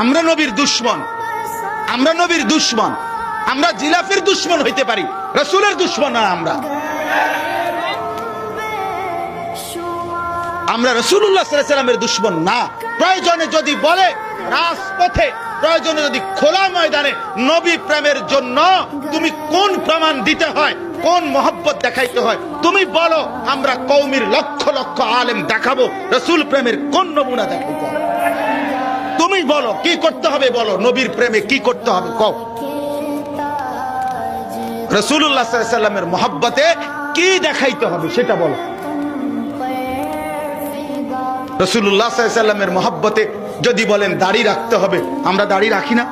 আমরা নবীর দুশমন, আমরা নবীর দুশমন, আমরা জিলাফির দুশমন হইতে পারি, রাসূলের দুশমন না। আমরা রাসূলুল্লাহ সাল্লাল্লাহু আলাইহি ওয়াসাল্লামের দুশমন না। প্রয়োজনে যদি বলে রাজপথে, প্রয়োজনে যদি খোলা ময়দানে নবী প্রেমের জন্য তুমি কোন প্রমাণ দিতে হয়, কোন মহব্বত দেখাইতে হয় তুমি বলো, আমরা কওমির লক্ষ লক্ষ আলেম দেখাবো রাসূল প্রেমের কোন নমুনা দেখাইতে হবে। তুমি বলো কি করতে হবে, বলো নবীর প্রেমে কি করতে হবে কও। রাসূলুল্লাহ সাল্লাল্লাহু আলাইহি ওয়াসাল্লামের মহব্বতে কি দেখাইতে হবে সেটা বলো। রাসূলুল্লাহ সাল্লাল্লাহু আলাইহি ওয়াসাল্লামের মহব্বতে যদি বলেন দাড়ি রাখতে হবে, আমরা দাড়ি রাখি না।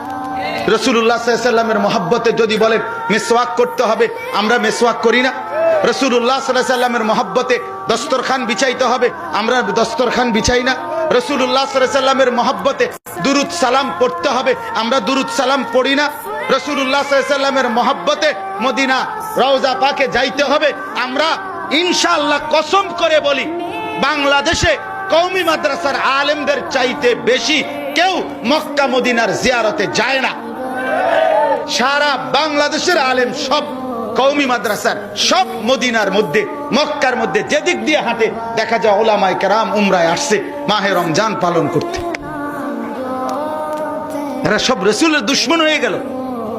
রাসূলুল্লাহ সাল্লাল্লাহু আলাইহি ওয়াসাল্লামের মহব্বতে যদি বলেন মিসওয়াক করতে হবে, আমরা মিসওয়াক করি না। রাসূলুল্লাহ সাল্লাল্লাহু আলাইহি ওয়াসাল্লামের মহব্বতে দস্তরখান বিছাইতে হবে, আমরা দস্তরখান বিছাই না। রাসূলুল্লাহ সাল্লাল্লাহু আলাইহি ওয়াসাল্লামের মহব্বতে দুরূদ সালাম পড়তে হবে, আমরা দুরূদ সালাম পড়ি না। রাসূলুল্লাহ সাল্লাল্লাহু আলাইহি ওয়াসাল্লামের মহব্বতে মদিনা রওজা পাকে যাইতে হবে, আমরা ইনশাআল্লাহ কসম করে বলি বাংলাদেশে কওমি মাদ্রাসার আলেমদের চাইতে বেশি কেউ মক্কা মদিনার জিয়ারতে যায় না। সারা বাংলাদেশের আলেম সব কওমি মাদ্রাসার, সব মদিনার মধ্যে মক্কার মধ্যে যেদিক দিয়ে হাঁটে দেখা যায় উলামায়ে কেরাম উমরায় আসছে মাহে রমজান পালন করতে। এরা সব রাসূলের দুশমন হয়ে গেল।